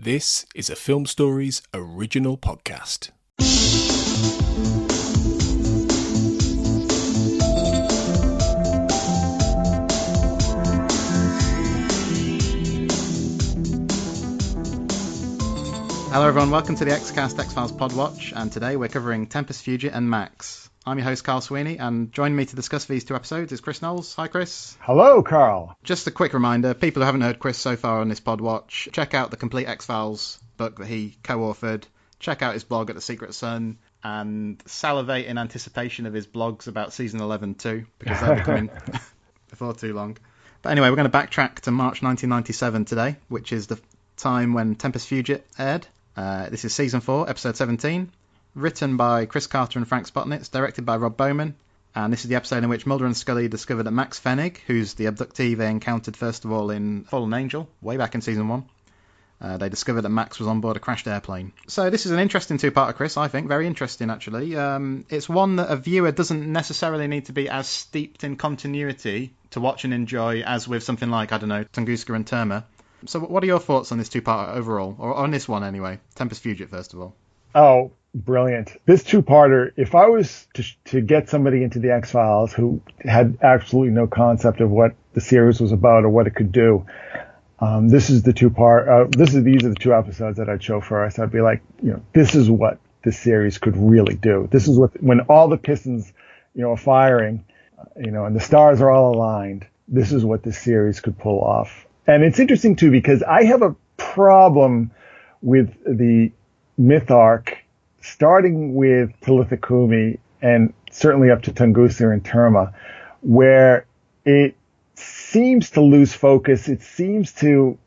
This is a Film Stories original podcast. Hello everyone, welcome to the Xcast X-Files Podwatch, and today we're covering Tempus, Fugit and Max. I'm your host Carl Sweeney, and joining me to discuss these two episodes is Chris Knowles. Hi Chris. Hello Carl. Just a quick reminder, people who haven't heard Chris so far on this Podwatch, check out the complete X-Files book that he co-authored, check out his blog at The Secret Sun, and salivate in anticipation of his blogs about Season 11 too, because they'll be coming before too long. But anyway, we're going to backtrack to March 1997 today, which is the time when Tempus Fugit aired. This is Season 4, Episode 17, written by Chris Carter and Frank Spotnitz, directed by Rob Bowman, and this is the episode in which Mulder and Scully discover that Max Fennig, who's the abductee they encountered first of all in Fallen Angel, way back in Season 1, they discovered that Max was on board a crashed airplane. So this is an interesting two-parter, Chris, I think, very interesting actually. It's one that a viewer doesn't necessarily need to be as steeped in continuity to watch and enjoy as with something like, I don't know, Tunguska and Terma. So what are your thoughts on this two-parter overall, or on this one anyway? Tempus Fugit, first of all. Oh, brilliant. This two-parter, if I was to get somebody into the X-Files who had absolutely no concept of what the series was about or what it could do, these are the two episodes that I'd show first. I'd be like, this is what this series could really do. This is what, when all the pistons, are firing, and the stars are all aligned, this is what this series could pull off. And it's interesting, too, because I have a problem with the myth arc, starting with Talitha Kumi and certainly up to Tunguska and Terma, where it seems to lose focus. It seems to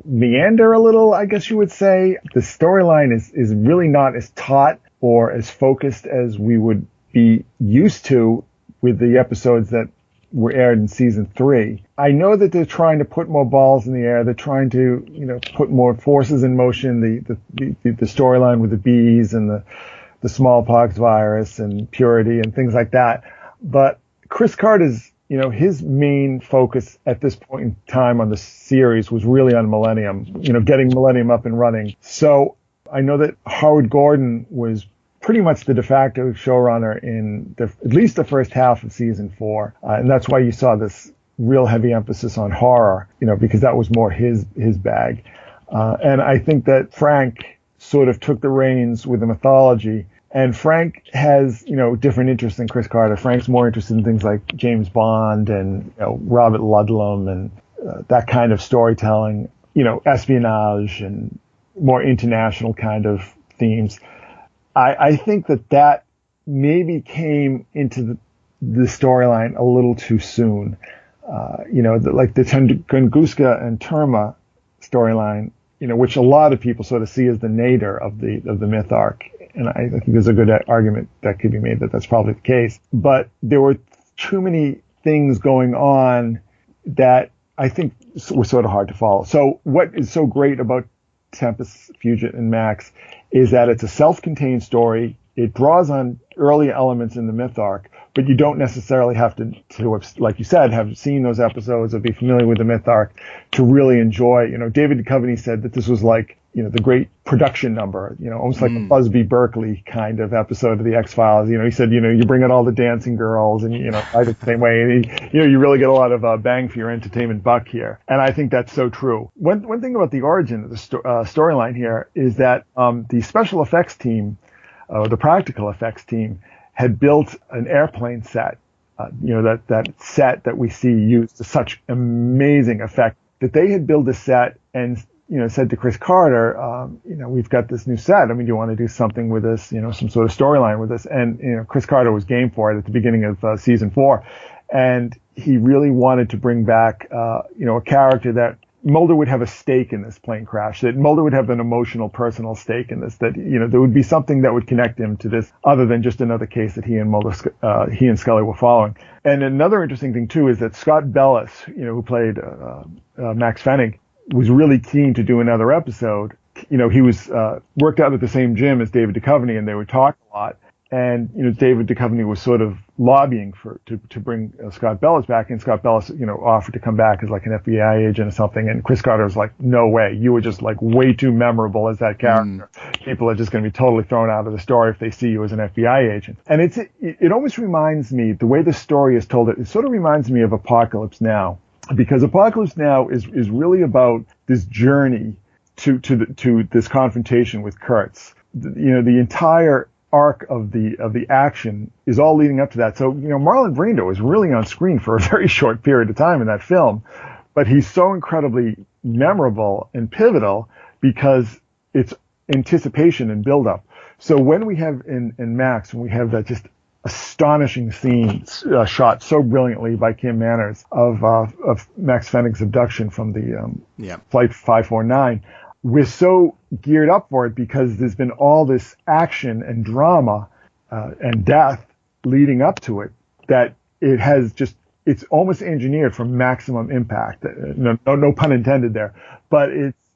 meander a little, I guess you would say. The storyline is really not as taut or as focused as we would be used to with the episodes that were aired in Season 3. I know that they're trying to put more balls in the air. They're trying to, put more forces in motion. The storyline with the bees and the smallpox virus and purity and things like that. But Chris Carter's, his main focus at this point in time on the series was really on Millennium, getting Millennium up and running. So I know that Howard Gordon was pretty much the de facto showrunner in at least the first half of Season 4. And that's why you saw this real heavy emphasis on horror, because that was more his bag. And I think that Frank sort of took the reins with the mythology. And Frank has, different interests than Chris Carter. Frank's more interested in things like James Bond and, Robert Ludlum and that kind of storytelling, espionage and more international kind of themes. I think that maybe came into the storyline a little too soon. Like the Tunguska and Terma storyline, which a lot of people sort of see as the nadir of the myth arc. And I think there's a good argument that could be made that that's probably the case. But there were too many things going on that I think were sort of hard to follow. So what is so great about Tempus, Fugit, and Max is that it's a self-contained story. It draws on early elements in the myth arc, but you don't necessarily have to have, like you said, have seen those episodes or be familiar with the myth arc to really enjoy. David Duchovny said that this was like, the great production number, almost like a Busby Berkeley kind of episode of the X-Files. He said, you bring in all the dancing girls and, I did the same way. And, you really get a lot of bang for your entertainment buck here. And I think that's so true. One thing about the origin of the storyline here is that the special effects team, the practical effects team, had built an airplane set, that set that we see used to such amazing effect, that they had built a set and said to Chris Carter, we've got this new set. Do you want to do something with this, some sort of storyline with this? And, Chris Carter was game for it at the beginning of Season 4. And he really wanted to bring back, a character that Mulder would have a stake in this plane crash, that Mulder would have an emotional, personal stake in this, that, there would be something that would connect him to this other than just another case that he and Scully were following. And another interesting thing, too, is that Scott Bellis, who played Max Fennig, was really keen to do another episode. He was worked out at the same gym as David Duchovny, and they would talk a lot. And, David Duchovny was sort of lobbying to bring Scott Bellis back, and Scott Bellis, offered to come back as like an FBI agent or something. And Chris Carter was like, no way. You were just like way too memorable as that character. People are just going to be totally thrown out of the story if they see you as an FBI agent. And it almost reminds me, the way the story is told, it sort of reminds me of Apocalypse Now, because Apocalypse Now is really about this journey to this confrontation with Kurtz. The entire arc of the action is all leading up to that. So, Marlon Brando is really on screen for a very short period of time in that film, but he's so incredibly memorable and pivotal because it's anticipation and build-up. So when we have in Max, when we have that just astonishing scene shot so brilliantly by Kim Manners of Max Fennick's abduction from the Flight 549, we're so geared up for it because there's been all this action and drama and death leading up to it that it's almost engineered for maximum impact. No pun intended there. But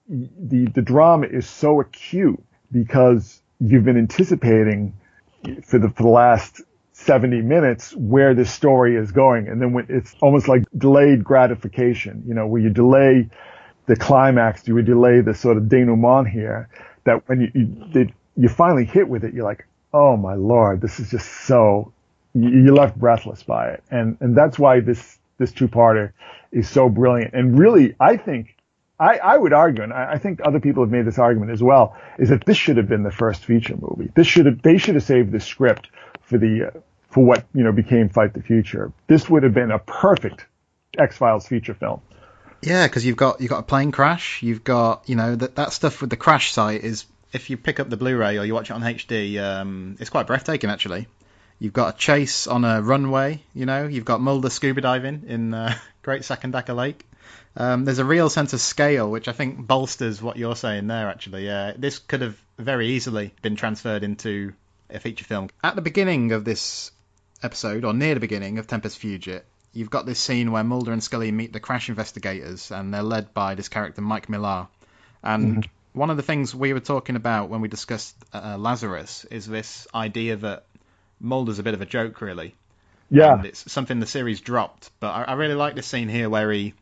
the drama is so acute because you've been anticipating for the last 70 minutes where this story is going. And then when it's almost like delayed gratification, where you delay the climax, you would delay the sort of denouement here, that when you finally hit with it, you're like, oh my Lord, this is just so, you're left breathless by it. And that's why this two-parter is so brilliant. And really, I think, I would argue, and I think other people have made this argument as well, is that this should have been the first feature movie. They should have saved the script for what, became Fight the Future. This would have been a perfect X-Files feature film. Yeah, because you've got a plane crash. You've got that stuff with the crash site is, if you pick up the Blu-ray or you watch it on HD, it's quite breathtaking actually. You've got a chase on a runway. You've got Mulder scuba diving in Great Sakondaca Lake. There's a real sense of scale, which I think bolsters what you're saying there. Actually, this could have very easily been transferred into a feature film. At the beginning of this episode, or near the beginning of Tempus Fugit, you've got this scene where Mulder and Scully meet the crash investigators, and they're led by this character, Mike Millar. And one of the things we were talking about when we discussed Lazarus is this idea that Mulder's a bit of a joke, really. Yeah. And it's something the series dropped. But I really like this scene here where he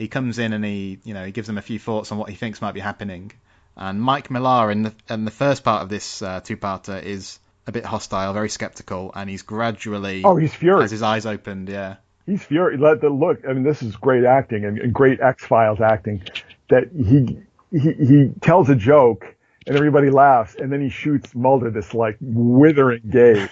comes in and he gives them a few thoughts on what he thinks might be happening. And Mike Millar in the first part of this two-parter is a bit hostile, very skeptical, and he's gradually... Oh, he's furious. Has his eyes opened, yeah. He's furious. Look, I mean, this is great acting and great X-Files acting, that he tells a joke and everybody laughs, and then he shoots Mulder this like withering gaze.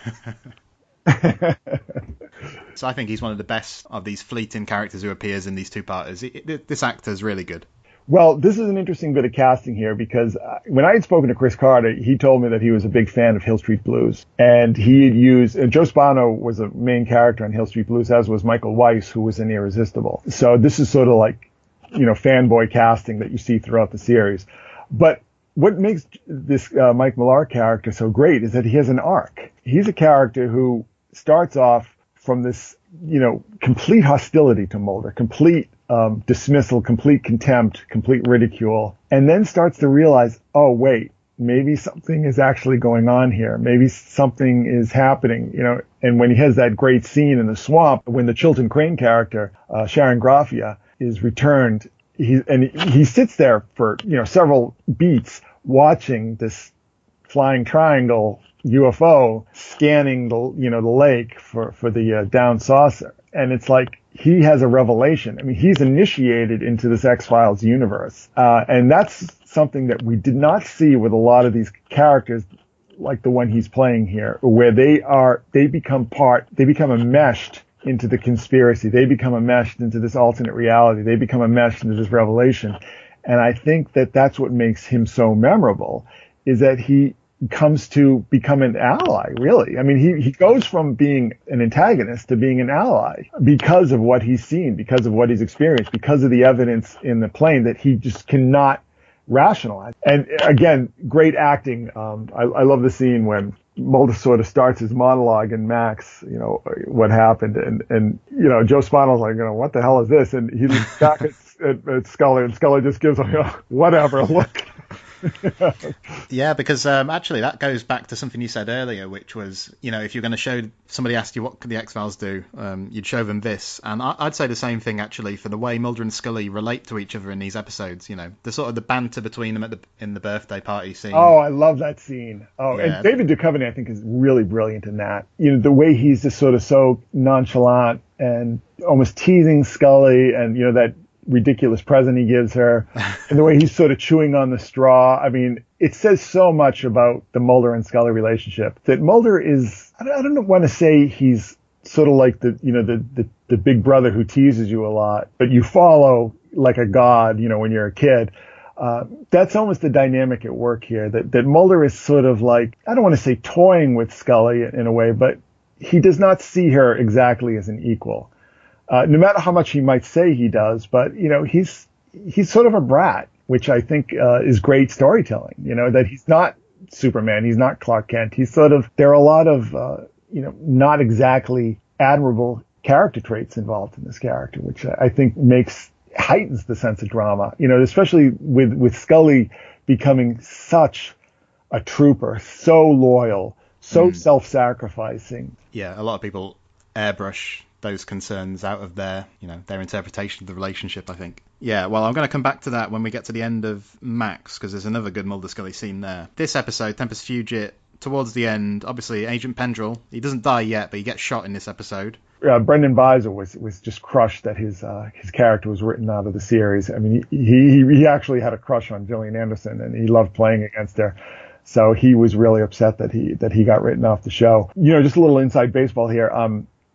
So I think he's one of the best of these fleeting characters who appears in these two-parters. This actor's really good. Well, this is an interesting bit of casting here because when I had spoken to Chris Carter, he told me that he was a big fan of Hill Street Blues. And he had used, and Joe Spano was a main character on Hill Street Blues, as was Michael Weiss, who was in Irresistible. So this is sort of like, fanboy casting that you see throughout the series. But what makes this Mike Millar character so great is that he has an arc. He's a character who starts off from this, complete hostility to Mulder, complete dismissal, complete contempt, complete ridicule, and then starts to realize, oh, wait, maybe something is actually going on here. Maybe something is happening, and when he has that great scene in the swamp, when the Chilton Crane character, Sharon Graffia, is returned, he sits there for, several beats watching this flying triangle UFO scanning the lake for the down saucer. And it's like he has a revelation. I mean, he's initiated into this X-Files universe. And that's something that we did not see with a lot of these characters like the one he's playing here, where they become enmeshed into the conspiracy. They become enmeshed into this alternate reality. They become enmeshed into this revelation. And I think that that's what makes him so memorable, is that he comes to become an ally, really. I mean, he goes from being an antagonist to being an ally because of what he's seen, because of what he's experienced, because of the evidence in the plane that he just cannot rationalize. And again, great acting. I love the scene when Mulder sort of starts his monologue and Max, what happened. And Joe Spano's like, what the hell is this? And he looks back at Scully, and Scully just gives him, whatever, look. Yeah, because actually that goes back to something you said earlier, which was, if you're going to show somebody asked you what could the X-Files do, you'd show them this. And I'd say the same thing actually for the way Mulder and Scully relate to each other in these episodes. The sort of the banter between them in the birthday party scene. Oh, I love that scene. Oh, Yeah. And David Duchovny, I think, is really brilliant in that. The way he's just sort of so nonchalant and almost teasing Scully, and that ridiculous present he gives her, and the way he's sort of chewing on the straw. I mean, it says so much about the Mulder and Scully relationship that Mulder is, I don't want to say he's sort of like the big brother who teases you a lot, but you follow like a god, when you're a kid. That's almost the dynamic at work here, that Mulder is sort of like, I don't want to say toying with Scully in a way, but he does not see her exactly as an equal. No matter how much he might say he does, but, he's sort of a brat, which I think is great storytelling, that he's not Superman, he's not Clark Kent. He's sort of, there are a lot of, not exactly admirable character traits involved in this character, which I think heightens the sense of drama, especially with Scully becoming such a trooper, so loyal, so self-sacrificing. Yeah, a lot of people airbrush those concerns out of their interpretation of the relationship, I think. Yeah, well, I'm going to come back to that when we get to the end of Max, because there's another good Mulder Scully scene there. This episode, Tempus Fugit, towards the end, obviously Agent Pendrell, he doesn't die yet, but he gets shot in this episode. Brendan Beiser was just crushed that his character was written out of the series. I mean, he actually had a crush on Gillian Anderson, and he loved playing against her. So he was really upset that he got written off the show. Just a little inside baseball here.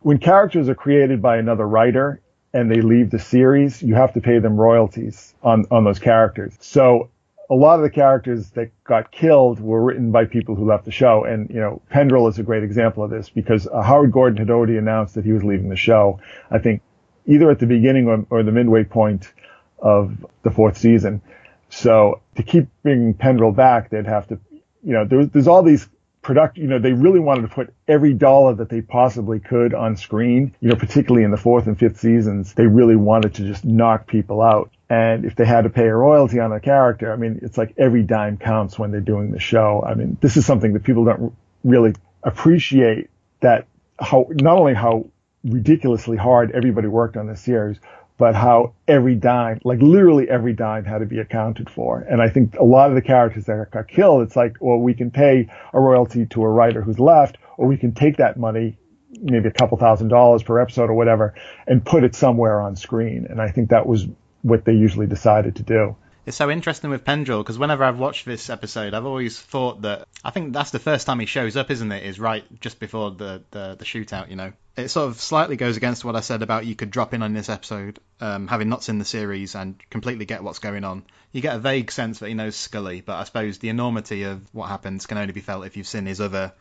When characters are created by another writer and they leave the series, you have to pay them royalties on those characters. So a lot of the characters that got killed were written by people who left the show. And, Pendrell is a great example of this, because Howard Gordon had already announced that he was leaving the show, I think either at the beginning or the midway point of the fourth season. So to keep bringing Pendrell back, they'd have to, there's all these they really wanted to put every dollar that they possibly could on screen, particularly in the fourth and fifth seasons. They really wanted to just knock people out. And if they had to pay a royalty on a character, I mean, it's like every dime counts when they're doing the show. I mean, this is something that people don't really appreciate, that not only how ridiculously hard everybody worked on this series, but how every dime, like literally every dime, had to be accounted for. And I think a lot of the characters that got killed, it's like, well, we can pay a royalty to a writer who's left, or we can take that money, maybe a couple $1,000s per episode or whatever, and put it somewhere on screen. And I think that was what they usually decided to do. It's so interesting with Pendrell, because whenever I've watched this episode, I've always thought that, I think that's the first time he shows up, isn't it? Is right just before the shootout, It sort of slightly goes against what I said about you could drop in on this episode, having not seen the series, and completely get what's going on. You get a vague sense that he knows Scully, but I suppose the enormity of what happens can only be felt if you've seen his other,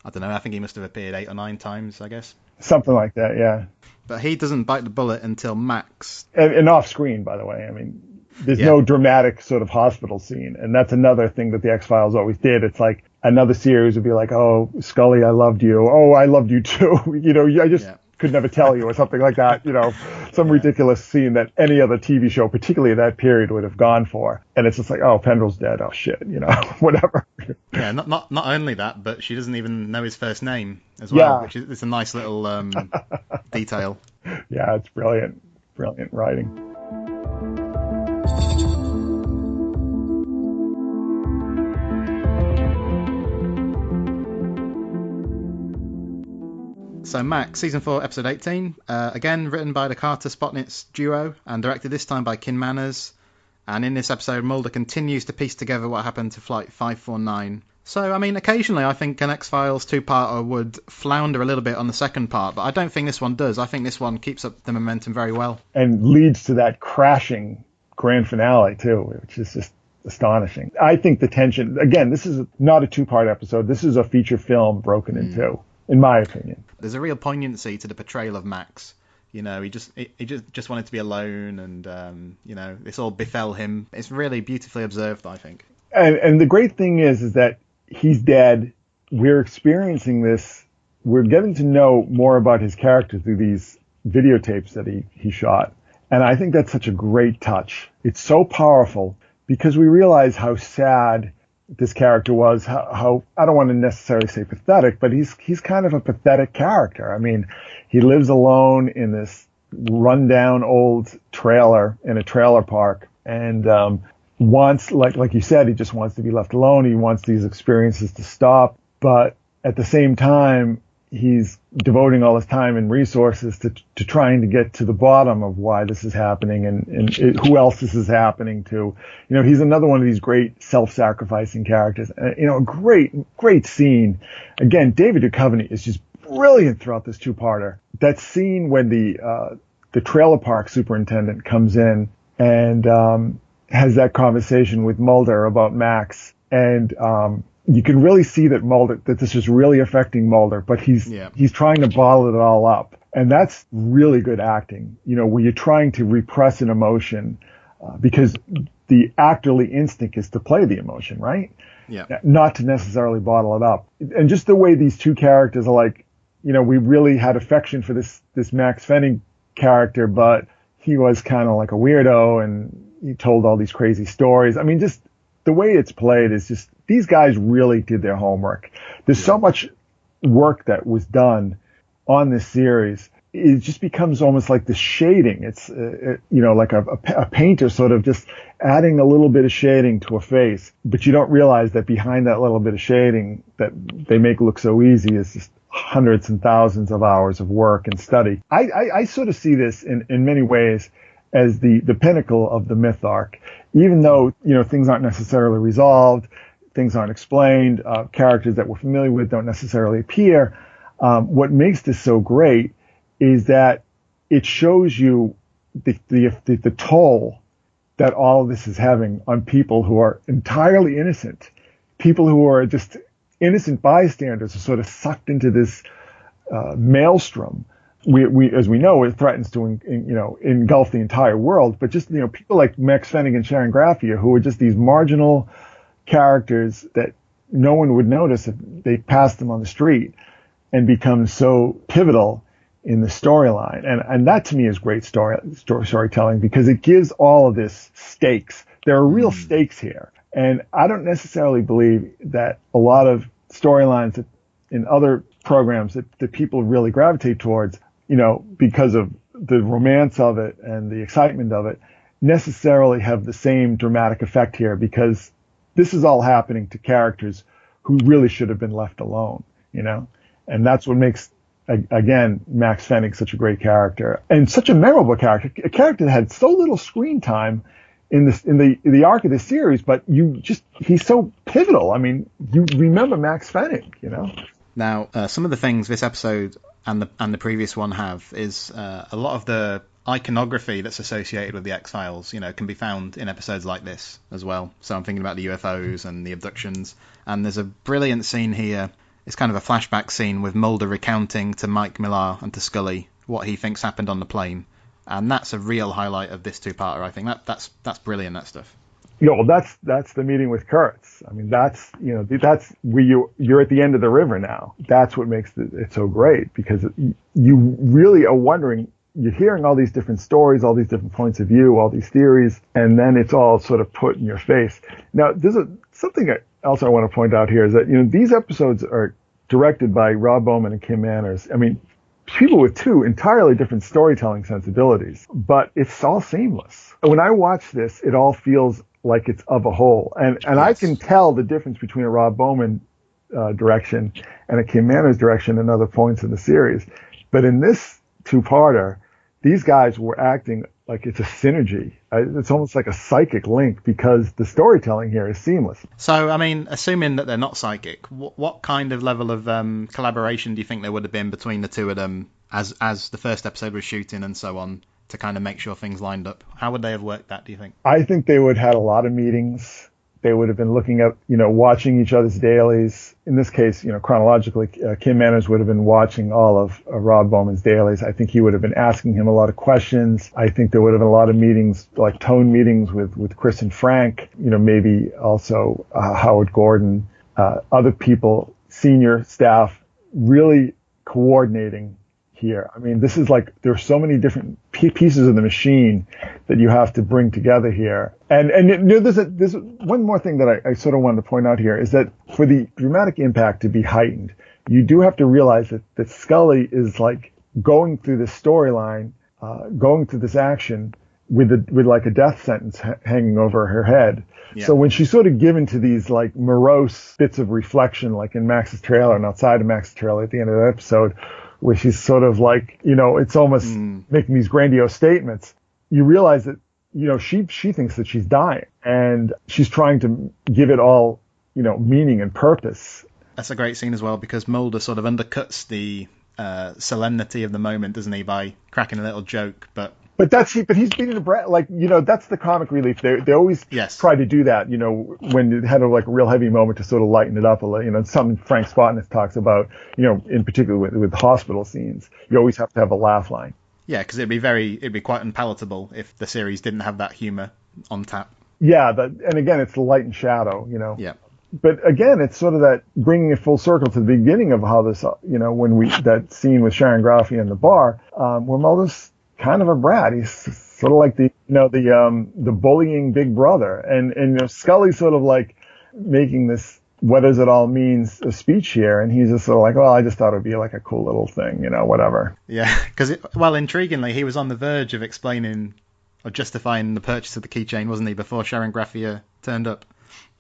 I don't know, I think he must have appeared 8 or 9 times, I guess. Something like that, yeah. But he doesn't bite the bullet until Max. And off screen, by the way. I mean, there's no dramatic sort of hospital scene. And that's another thing that the X-Files always did. It's like another series would be like, oh, Scully, I loved you. Oh, I loved you too. I just could never tell you, or something like that. Some ridiculous scene that any other TV show, particularly that period, would have gone for. And it's just like, oh, Pendrell's dead. Oh, shit, whatever. Yeah, not only that, but she doesn't even know his first name as well, which is a nice little detail. Yeah, it's brilliant. Brilliant writing. So Max, Season 4, Episode 18, again written by the Carter-Spotnitz duo and directed this time by Kin Manners. And in this episode, Mulder continues to piece together what happened to Flight 549. So, I mean, occasionally I think an X-Files two-parter would flounder a little bit on the second part, but I don't think this one does. I think this one keeps up the momentum very well. And leads to that crashing grand finale, too, which is just astonishing. I think the tension, again, this is not a two-part episode. This is a feature film broken in two, in my opinion. There's a real poignancy to the portrayal of Max. He just wanted to be alone, and this all befell him. It's really beautifully observed, I think. And the great thing is that he's dead. We're experiencing this. We're getting to know more about his character through these videotapes that he shot. And I think that's such a great touch. It's so powerful because we realize how sad this character was, how I don't want to necessarily say pathetic, but he's kind of a pathetic character. I mean, he lives alone in this rundown old trailer in a trailer park, and wants, like you said, he just wants to be left alone. He wants these experiences to stop, but at the same time, he's devoting all his time and resources to trying to get to the bottom of why this is happening and who else this is happening to. You know, he's another one of these great self-sacrificing characters. You know, a great scene. Again, David Duchovny is just brilliant throughout this two-parter. That scene when the trailer park superintendent comes in and has that conversation with Mulder about Max, and you can really see that this is really affecting Mulder, but he's trying to bottle it all up. And that's really good acting, you know, where you're trying to repress an emotion, because the actorly instinct is to play the emotion, right? Yeah. Not to necessarily bottle it up. And just the way these two characters are like, you know, we really had affection for this Max Fenning character, but he was kind of like a weirdo and he told all these crazy stories. I mean, just the way it's played is just, these guys really did their homework. There's so much work that was done on this series. It just becomes almost like the shading. It's, you know, like a painter sort of just adding a little bit of shading to a face, but you don't realize that behind that little bit of shading that they make look so easy is just hundreds and thousands of hours of work and study. I sort of see this in many ways as the pinnacle of the myth arc, even though, you know, things aren't necessarily resolved, things aren't explained, characters that we're familiar with don't necessarily appear. What makes this so great is that it shows you the toll that all of this is having on people who are entirely innocent, people who are just innocent bystanders are sort of sucked into this maelstrom. We as we know, it threatens to engulf the entire world. But just, you know, people like Max Fenning and Sharon Graffia, who are just these marginal characters that no one would notice if they passed them on the street, and become so pivotal in the storyline. And that to me is great storytelling, because it gives all of this stakes. There are real stakes here. And I don't necessarily believe that a lot of storylines in other programs that people really gravitate towards, you know, because of the romance of it and the excitement of it, necessarily have the same dramatic effect here, because this is all happening to characters who really should have been left alone, you know? And that's what makes, again, Max Fenning such a great character and such a memorable character, a character that had so little screen time in the arc of this series, but he's so pivotal. I mean, you remember Max Fenning, you know? Now, some of the things this episode and the previous one have is a lot of the iconography that's associated with the X-Files, you know, can be found in episodes like this as well. So I'm thinking about the UFOs and the abductions. And there's a brilliant scene here. It's kind of a flashback scene with Mulder recounting to Mike Millar and to Scully what he thinks happened on the plane. And that's a real highlight of this two-parter, I think. That's brilliant, that stuff. Yeah, well, that's the meeting with Kurtz. I mean, that's where you're at the end of the river now. That's what makes it so great, because you really are wondering, you're hearing all these different stories, all these different points of view, all these theories, and then it's all sort of put in your face. Now, there's something else I want to point out here is that, you know, these episodes are directed by Rob Bowman and Kim Manners. I mean, people with two entirely different storytelling sensibilities, but it's all seamless. When I watch this, it all feels like it's of a whole. And yes. I can tell the difference between a Rob Bowman direction and a Kim Manners direction in other points in the series. But in this two-parter, these guys were acting like it's a synergy. It's almost like a psychic link, because the storytelling here is seamless. So, I mean, assuming that they're not psychic, what kind of level of collaboration do you think there would have been between the two of them as the first episode was shooting and so on, to kind of make sure things lined up? How would they have worked that, do you think? I think they would have had a lot of meetings. They would have been looking at, you know, watching each other's dailies. In this case, you know, chronologically, Kim Manners would have been watching all of Rob Bowman's dailies. I think he would have been asking him a lot of questions. I think there would have been a lot of meetings, like tone meetings with Chris and Frank, you know, maybe also Howard Gordon, other people, senior staff, really coordinating here. I mean, this is like, there's so many different pieces of the machine that you have to bring together here. And there's one more thing that I sort of wanted to point out here is that for the dramatic impact to be heightened, you do have to realize that Scully is like going through this storyline, going through this action with like a death sentence hanging over her head. Yeah. So when she's sort of given to these like morose bits of reflection, like in Max's trailer and outside of Max's trailer at the end of the episode, where she's sort of like, it's almost making these grandiose statements, you realize that, she thinks that she's dying and she's trying to give it all, meaning and purpose. That's a great scene as well, because Mulder sort of undercuts the solemnity of the moment, doesn't he, by cracking a little joke, but he's beating the brat, like, that's the comic relief. They always try to do that, when it had a real heavy moment to sort of lighten it up a little, something Frank Spotnitz talks about, in particular with hospital scenes. You always have to have a laugh line. Yeah, because it'd be quite unpalatable if the series didn't have that humor on tap. Yeah, and again, it's the light and shadow, Yeah. But again, it's sort of that bringing it full circle to the beginning of how this, when that scene with Sharon Graffey in the bar, where Mulder's kind of a brat. He's sort of like the bullying big brother, and Scully's sort of like making this what does it all means a speech here, and he's just sort of like, well, I just thought it'd be like a cool little thing, whatever. Yeah, because intriguingly, he was on the verge of explaining or justifying the purchase of the keychain, wasn't he, before Sharon Graffey turned up?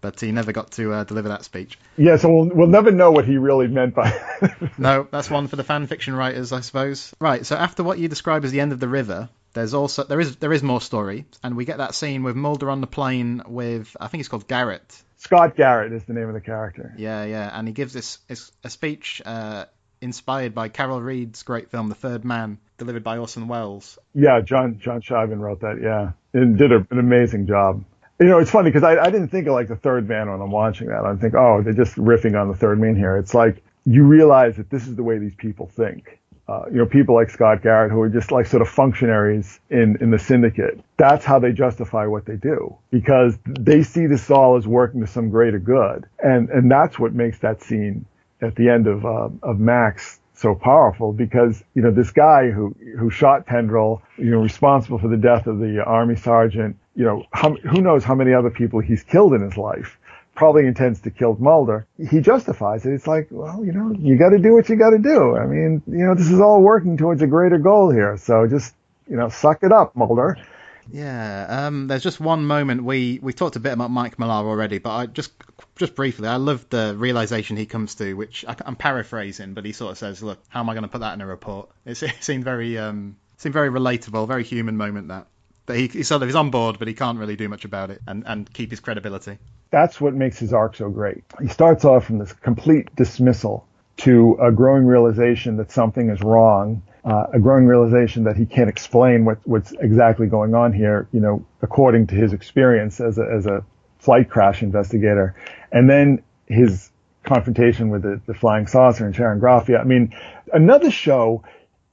But he never got to deliver that speech. Yeah, so we'll never know what he really meant by it. No, that's one for the fan fiction writers, I suppose. Right, so after what you describe as the end of the river, there is more story, and we get that scene with Mulder on the plane with, I think he's called Garrett. Scott Garrett is the name of the character. Yeah, and he gives a speech inspired by Carol Reed's great film, The Third Man, delivered by Orson Welles. Yeah, John Shiven wrote that, yeah, and did an amazing job. It's funny because I didn't think of like The Third Man when I'm watching that. I think, oh, they're just riffing on The Third Man here. It's like you realize that this is the way these people think. People like Scott Garrett, who are just like sort of functionaries in the syndicate. That's how they justify what they do, because they see this all as working to some greater good. And that's what makes that scene at the end of Max so powerful, because, this guy who shot Pendrell, responsible for the death of the Army sergeant, who knows how many other people he's killed in his life, probably intends to kill Mulder. He justifies it. It's like, well, you got to do what you got to do. I mean, this is all working towards a greater goal here. So just, suck it up, Mulder. Yeah. There's just one moment. We talked a bit about Mike Millar already, but I just briefly, I love the realization he comes to, which I'm paraphrasing, but he sort of says, look, how am I going to put that in a report? It seemed very relatable, very human moment that he sort of is on board, but he can't really do much about it and keep his credibility. That's what makes his arc so great. He starts off from this complete dismissal to a growing realization that something is wrong, a growing realization that he can't explain what's exactly going on here, according to his experience as a flight crash investigator. And then his confrontation with the flying saucer and Sharon Graffey. I mean, another show,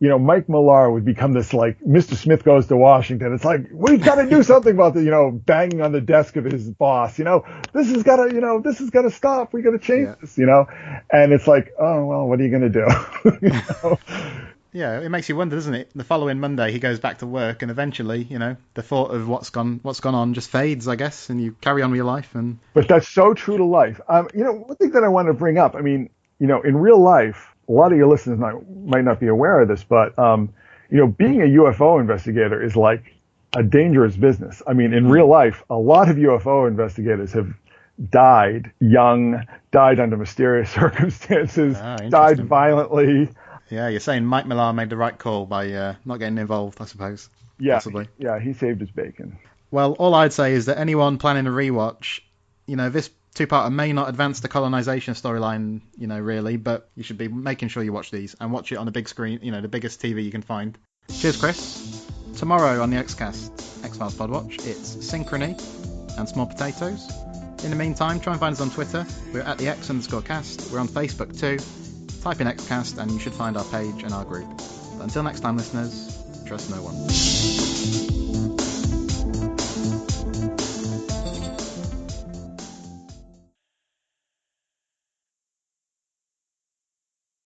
Mike Millar would become this like Mr. Smith Goes to Washington. It's like, we've got to do something about the, banging on the desk of his boss. This has got to stop. We got to change this, and it's like, oh, well, what are you going to do? Yeah, it makes you wonder, doesn't it? The following Monday, he goes back to work, and eventually, the thought of what's gone on just fades, I guess, and you carry on with your life. But that's so true to life. One thing that I want to bring up, I mean, in real life, a lot of your listeners might not be aware of this, but, being a UFO investigator is like a dangerous business. I mean, in real life, a lot of UFO investigators have died young, died under mysterious circumstances, died violently. Yeah, you're saying Mike Millar made the right call by not getting involved, I suppose. Yeah, possibly. Yeah, he saved his bacon. Well, all I'd say is that anyone planning a rewatch, this two-parter may not advance the colonization storyline, really, but you should be making sure you watch these and watch it on the big screen, the biggest TV you can find. Cheers, Chris. Tomorrow on the Xcast, X-Files Podwatch, it's Synchrony and Small Potatoes. In the meantime, try and find us on Twitter. We're at the X_cast. We're on Facebook too. Type in Xcast and you should find our page and our group. But until next time, listeners, trust no one.